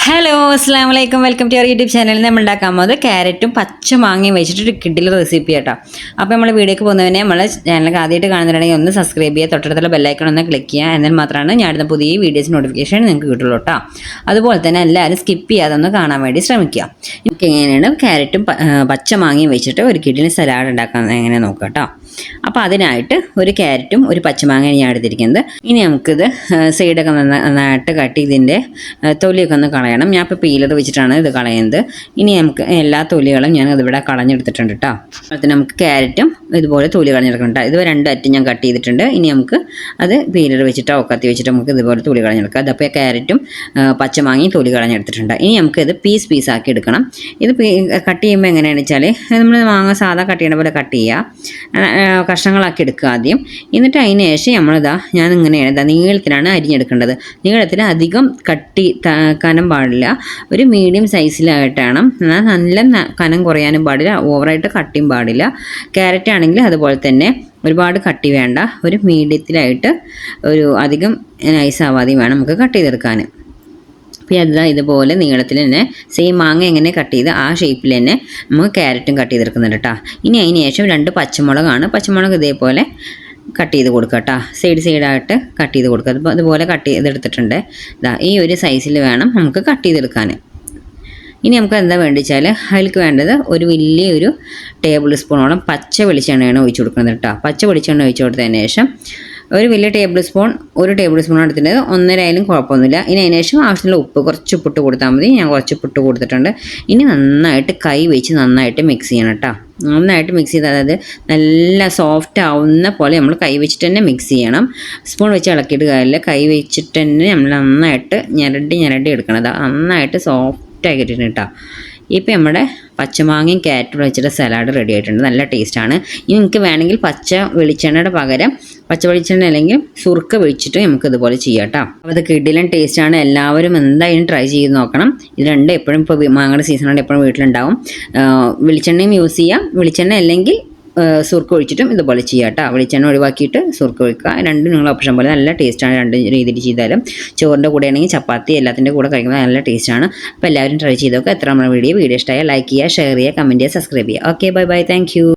Hello അസ്സാം വലൈക്കും welcome to your YouTube ചാനലിൽ നമ്മൾ ഉണ്ടാക്കാൻ പോകുന്നത് ക്യാരറ്റും പച്ച മാങ്ങയും വെച്ചിട്ട് ഒരു കിഡിൽ റെസിപ്പി കേട്ടോ. അപ്പോൾ നമ്മൾ വീഡിയോക്ക് പോകുന്നതിനെ നമ്മൾ ചാനലൊക്കെ ആദ്യമായിട്ട് കാണുന്നുണ്ടെങ്കിൽ ഒന്ന് സബ്സ്ക്രൈബ് ചെയ്യുക, തൊട്ടടുത്തുള്ള ബെല്ലൈക്കൺ ഒന്ന് ക്ലിക്ക് ചെയ്യുക. എന്നാൽ മാത്രമാണ് ഞാനിടുന്ന പുതിയ വീഡിയോസ് നോട്ടിഫിക്കേഷൻ നിങ്ങൾക്ക് കിട്ടുള്ളൂ കേട്ടോ. അതുപോലെ തന്നെ എല്ലാവരും സ്കിപ്പ് ചെയ്യാതെ ഒന്ന് കാണാൻ വേണ്ടി ശ്രമിക്കുക. എനിക്ക് എങ്ങനെയാണ് ക്യാരറ്റും പച്ച മാങ്ങയും വെച്ചിട്ട് ഒരു കിഡിൽ സലാഡ് ഉണ്ടാക്കാൻ എങ്ങനെ നോക്കാം കേട്ടോ. അപ്പോൾ അതിനായിട്ട് ഒരു ക്യാരറ്റും ഒരു പച്ചമാങ്ങയും ഞാൻ എടുത്തിരിക്കുന്നത്. ഇനി നമുക്കിത് സൈഡൊക്കെ നന്നായിട്ട് കട്ട് ഇതിൻ്റെ തൊലിയൊക്കെ ഒന്ന് കളയണം. ഞാൻ ഇപ്പോൾ പീലർ വെച്ചിട്ടാണ് ഇത് കളയുന്നത്. ഇനി നമുക്ക് എല്ലാ തൊലികളും ഞാൻ ഇതിവിടെ കളഞ്ഞെടുത്തിട്ടുണ്ട് കേട്ടോ. അതുപോലെ നമുക്ക് ക്യാരറ്റും ഇതുപോലെ തൊലി കളഞ്ഞെടുക്കണം കേട്ടോ. ഇത് രണ്ട് അറ്റും ഞാൻ കട്ട് ചെയ്തിട്ടുണ്ട്. ഇനി നമുക്ക് അത് പീലർ വെച്ചിട്ടോ കത്തി വെച്ചിട്ട് നമുക്ക് ഇതുപോലെ തൊലി കളഞ്ഞെടുക്കാം. അതപ്പോൾ ക്യാരറ്റും പച്ചമാങ്ങയും തൊലി കളഞ്ഞെടുത്തിട്ടുണ്ട്. ഇനി നമുക്ക് ഇത് പീസാക്കി എടുക്കണം. ഇത് കട്ട് ചെയ്യുമ്പോൾ എങ്ങനെയാണെന്ന് വെച്ചാൽ നമ്മൾ മാങ്ങ സാധാ കട്ട് ചെയ്യുന്ന പോലെ കട്ട് ചെയ്യുക, കഷ്ണങ്ങളാക്കി എടുക്കുക ആദ്യം. എന്നിട്ട് അതിന് ശേഷം ഞാൻ ഇങ്ങനെയാണ് നീളത്തിലാണ് അരിഞ്ഞെടുക്കേണ്ടത്. നീളത്തിൽ അധികം കനം പാടില്ല, ഒരു മീഡിയം സൈസിലായിട്ടാണ്. നല്ല കനം കുറയാനും പാടില്ല, ഓവറായിട്ട് കട്ടിയും പാടില്ല. ക്യാരറ്റ് ആണെങ്കിൽ അതുപോലെ തന്നെ ഒരുപാട് കട്ടി വേണ്ട, ഒരു മീഡിയത്തിലായിട്ട് ഒരു അധികം നൈസാവാതെയും വേണം നമുക്ക് കട്ട് ചെയ്തെടുക്കാൻ. അപ്പോൾ ഇതുപോലെ നീളത്തിൽ തന്നെ സെയിം മാങ്ങ എങ്ങനെ കട്ട് ചെയ്ത് ആ ഷേപ്പിൽ തന്നെ നമുക്ക് ക്യാരറ്റും കട്ട് ചെയ്തെടുക്കുന്നുണ്ട് കേട്ടോ. ഇനി അതിന് ശേഷം 2 പച്ചമുളകാണ്. പച്ചമുളക് ഇതേപോലെ കട്ട് ചെയ്ത് കൊടുക്കുക കേട്ടോ. സൈഡായിട്ട് കട്ട് ചെയ്ത് കൊടുക്കുക. അതുപോലെ കട്ട് ചെയ്തെടുത്തിട്ടുണ്ട്. ഈ ഒരു സൈസിൽ വേണം നമുക്ക് കട്ട് ചെയ്തെടുക്കാൻ. ഇനി നമുക്ക് എന്താ വേണ്ടിച്ചാൽ അതിലേക്ക് വേണ്ടത് ഒരു വലിയൊരു ടേബിൾ സ്പൂണോളം പച്ച വെളിച്ചെണ്ണയാണ് ഒഴിച്ച് കൊടുക്കുന്നത് കേട്ടോ. പച്ച വെളിച്ചെണ്ണ ഒഴിച്ച് കൊടുത്തതിന് ശേഷം ഒരു വലിയ ടേബിൾ സ്പൂൺ എടുത്തിട്ടുണ്ട്. 1.5 ആയാലും കുഴപ്പമൊന്നുമില്ല. ഇനി അതിന് ശേഷം ആവശ്യമുള്ള ഉപ്പ്, കുറച്ച് ഉപ്പിട്ട് കൊടുത്താൽ മതി. ഞാൻ കുറച്ച് ഉപ്പിട്ട് കൊടുത്തിട്ടുണ്ട്. ഇനി നന്നായിട്ട് കൈ വെച്ച് നന്നായിട്ട് മിക്സ് ചെയ്യണം കേട്ടോ. നന്നായിട്ട് മിക്സ് ചെയ്ത്, അതായത് നല്ല സോഫ്റ്റ് ആവുന്ന പോലെ നമ്മൾ കൈ വെച്ചിട്ട് തന്നെ മിക്സ് ചെയ്യണം. സ്പൂൺ വെച്ച് ഇളക്കിയിട്ട് കാര്യമില്ല, കൈ വെച്ചിട്ട് തന്നെ നമ്മൾ നന്നായിട്ട് ഞരടി എടുക്കണം. നന്നായിട്ട് സോഫ്റ്റ് ആക്കിയിട്ടുണ്ട് കേട്ടോ. ഇപ്പോൾ നമ്മുടെ പച്ചമാങ്ങയും ക്യാരറ്റും വെച്ചിട്ട് സലാഡ് റെഡി ആയിട്ടുണ്ട്. നല്ല ടേസ്റ്റാണ്. ഇനി നിങ്ങൾക്ക് വേണമെങ്കിൽ പച്ച വെളിച്ചെണ്ണയുടെ പകരം പച്ച വെളിച്ചെണ്ണ അല്ലെങ്കിൽ സുർക്ക ഒഴിച്ചിട്ട് നമുക്ക് ഇതുപോലെ ചെയ്യാം കേട്ടോ. അപ്പോൾ ഇത് കിടിലൻ ടേസ്റ്റാണ്. എല്ലാവരും എന്തായാലും ട്രൈ ചെയ്ത് നോക്കണം. ഇത് രണ്ട് എപ്പോഴും ഇപ്പോൾ മാങ്ങയുടെ സീസണാണ്, എപ്പോഴും വീട്ടിലുണ്ടാവും. വെളിച്ചെണ്ണയും യൂസ് ചെയ്യാം, വെളിച്ചെണ്ണ അല്ലെങ്കിൽ സുർക്ക ഒഴിച്ചിട്ടും ഇതുപോലെ ചെയ്യാം കേട്ടോ. വെളിച്ചെണ്ണ ഒഴിവാക്കിയിട്ട് സുർക്ക ഒഴിക്കുക. രണ്ടും നിങ്ങൾ ഓപ്ഷൻ പോലെ നല്ല ടേസ്റ്റാണ്. രണ്ട് രീതിയിൽ ചെയ്താലും ചോറിൻ്റെ കൂടെ ആണെങ്കിൽ ചപ്പാത്തി എല്ലാത്തിൻ്റെ കൂടെ കഴിക്കുന്നത് നല്ല ടേസ്റ്റാണ്. അപ്പോൾ എല്ലാവരും ട്രൈ ചെയ്ത് നോക്കുക. എത്ര നമ്മുടെ വീഡിയോ ഇഷ്ടമായാൽ ലൈക്ക് ചെയ്യുക, ഷെയർ ചെയ്യുക, കമൻറ്റ് ചെയ്യുക, സബ്സ്ക്രൈബ് ചെയ്യുക. Okay, bye, thank U.